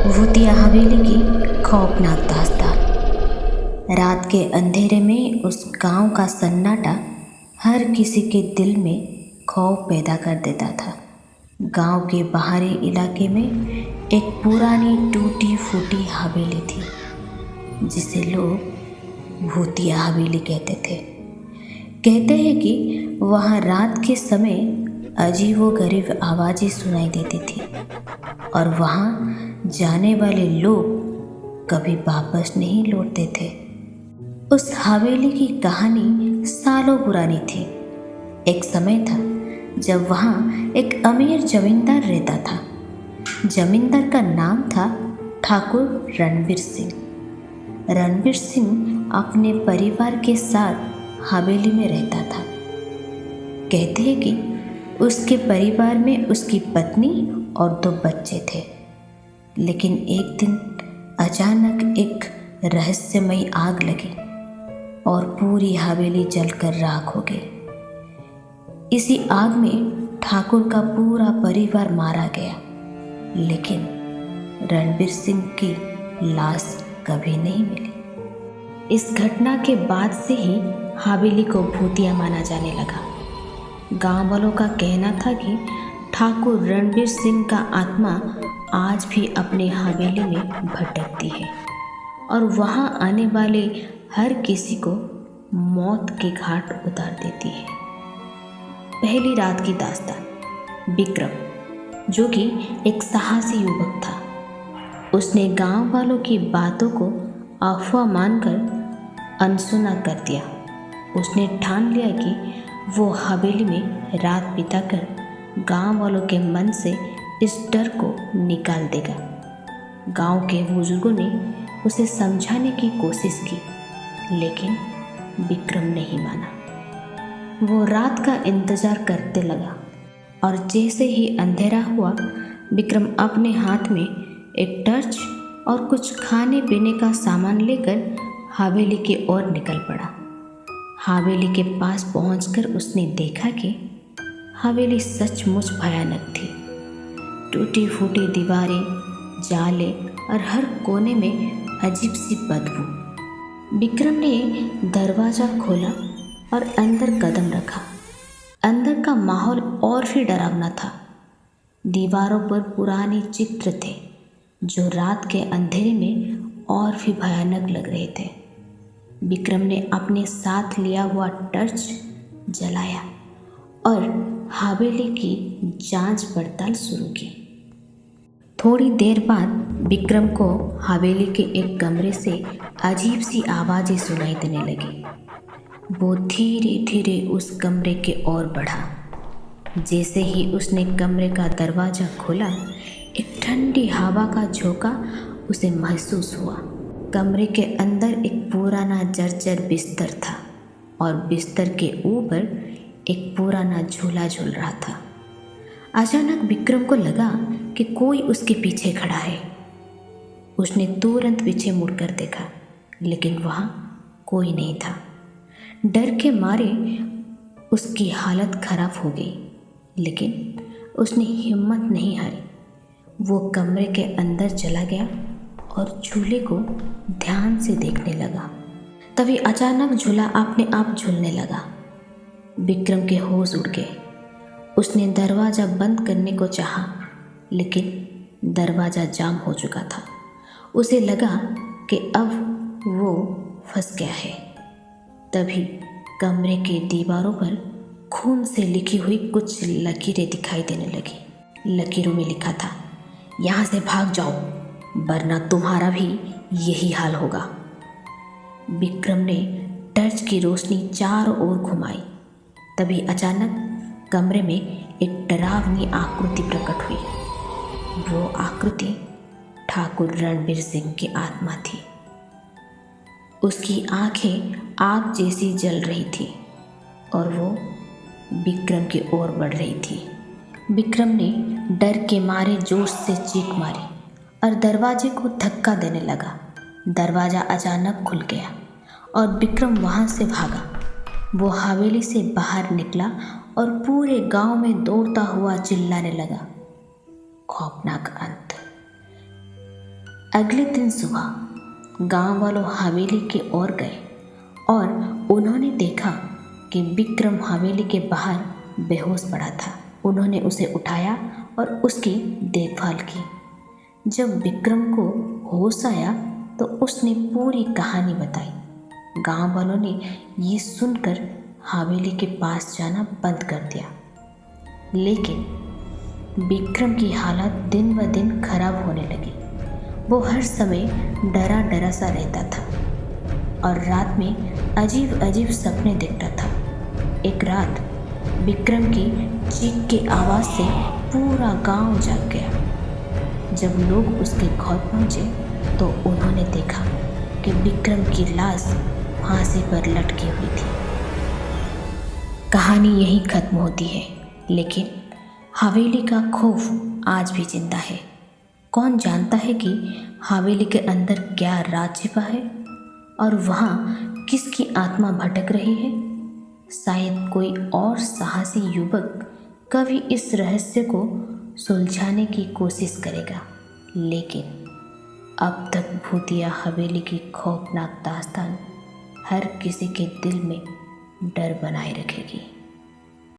भूतिया हवेली की खौफनाक दास्तान। रात के अंधेरे में उस गांव का सन्नाटा हर किसी के दिल में खौफ पैदा कर देता था। गांव के बाहरी इलाके में एक पुरानी टूटी फूटी हवेली थी जिसे लोग भूतिया हवेली कहते थे। कहते हैं कि वहाँ रात के समय अजीबोगरीब आवाज़ें सुनाई देती थी और वहाँ जाने वाले लोग कभी वापस नहीं लौटते थे। उस हवेली की कहानी सालों पुरानी थी। एक समय था जब वहाँ एक अमीर जमींदार रहता था। जमींदार का नाम था ठाकुर रणबीर सिंह। रणबीर सिंह अपने परिवार के साथ हवेली में रहता था। कहते हैं कि उसके परिवार में उसकी पत्नी और 2 बच्चे थे। लेकिन एक दिन अचानक एक रहस्यमयी आग लगी और पूरी हवेली जलकर राख हो गई। इसी आग में ठाकुर का पूरा परिवार मारा गया, लेकिन रणबीर सिंह की लाश कभी नहीं मिली। इस घटना के बाद से ही हवेली को भूतिया माना जाने लगा। गांव वालों का कहना था कि ठाकुर रणबीर सिंह का आत्मा आज भी अपने हवेली में भटकती है और वहां आने वाले हर किसी को मौत के घाट उतार देती है। पहली रात की दास्तान। विक्रम, जो कि एक साहसी युवक था, उसने गांव वालों की बातों को अफवाह मानकर अनसुना कर दिया। उसने ठान लिया कि वो हवेली में रात बिताकर गांव वालों के मन से इस डर को निकाल देगा। गांव के बुजुर्गों ने उसे समझाने की कोशिश की, लेकिन विक्रम नहीं माना। वो रात का इंतजार करते लगा और जैसे ही अंधेरा हुआ, विक्रम अपने हाथ में एक टॉर्च और कुछ खाने पीने का सामान लेकर हवेली की ओर निकल पड़ा। हवेली के पास पहुंचकर उसने देखा कि हवेली सचमुच भयानक थी। टूटी फूटी दीवारें, जाले और हर कोने में अजीब सी बदबू। विक्रम ने दरवाज़ा खोला और अंदर कदम रखा। अंदर का माहौल और भी डरावना था। दीवारों पर पुराने चित्र थे जो रात के अंधेरे में और भी भयानक लग रहे थे। विक्रम ने अपने साथ लिया हुआ टॉर्च जलाया और हवेली की जांच पड़ताल शुरू की। थोड़ी देर बाद विक्रम को हवेली के एक कमरे से अजीब सी आवाज़ें सुनाई देने लगी। वो धीरे धीरे उस कमरे के ओर बढ़ा। जैसे ही उसने कमरे का दरवाज़ा खोला, एक ठंडी हवा का झोंका उसे महसूस हुआ। कमरे के अंदर एक पुराना जर्जर बिस्तर था और बिस्तर के ऊपर एक पुराना झूला झूल रहा था। अचानक विक्रम को लगा कि कोई उसके पीछे खड़ा है। उसने तुरंत पीछे मुड़कर देखा, लेकिन वहाँ कोई नहीं था। डर के मारे उसकी हालत खराब हो गई, लेकिन उसने हिम्मत नहीं हारी। वो कमरे के अंदर चला गया और झूले को ध्यान से देखने लगा। तभी अचानक झूला अपने आप झूलने लगा। विक्रम के होश उड़ गए। उसने दरवाज़ा बंद करने को चाहा, लेकिन दरवाज़ा जाम हो चुका था। उसे लगा कि अब वो फंस गया है। तभी कमरे के दीवारों पर खून से लिखी हुई कुछ लकीरें दिखाई देने लगी। लकीरों में लिखा था, यहाँ से भाग जाओ वरना तुम्हारा भी यही हाल होगा। विक्रम ने टॉर्च की रोशनी चारों ओर घुमाई। तभी अचानक कमरे में एक डरावनी आकृति प्रकट हुई। वो आकृति ठाकुर रणबीर सिंह की आत्मा थी। उसकी आंखें आग जैसी जल रही थी और वो विक्रम की ओर बढ़ रही थी। विक्रम ने डर के मारे जोश से चीख मारी और दरवाजे को धक्का देने लगा। दरवाज़ा अचानक खुल गया और विक्रम वहाँ से भागा। वो हवेली से बाहर निकला और पूरे गांव में दौड़ता हुआ चिल्लाने लगा, खौफनाक अंत। अगले दिन सुबह गांव वालों हवेली की ओर गए और उन्होंने देखा कि विक्रम हवेली के बाहर बेहोश पड़ा था। उन्होंने उसे उठाया और उसकी देखभाल की। जब विक्रम को होश आया तो उसने पूरी कहानी बताई। गांव वालों ने ये सुनकर हवेली के पास जाना बंद कर दिया, लेकिन विक्रम की हालत दिन ब दिन खराब होने लगी। वो हर समय डरा डरा सा रहता था और रात में अजीब अजीब सपने देखता था। एक रात विक्रम की चीख की आवाज़ से पूरा गांव जाग गया। जब लोग उसके घर पहुंचे तो उन्होंने देखा कि विक्रम की लाश फांसी पर लटकी हुई थी। कहानी यहीं खत्म होती है, लेकिन हवेली का खौफ आज भी जिंदा है। कौन जानता है कि हवेली के अंदर क्या राज छिपा है और वहाँ किसकी आत्मा भटक रही है। शायद कोई और साहसी युवक कभी इस रहस्य को सुलझाने की कोशिश करेगा, लेकिन अब तक भूतिया हवेली की खौफनाक दास्तान हर किसी के दिल में डर बनाए रखेगी।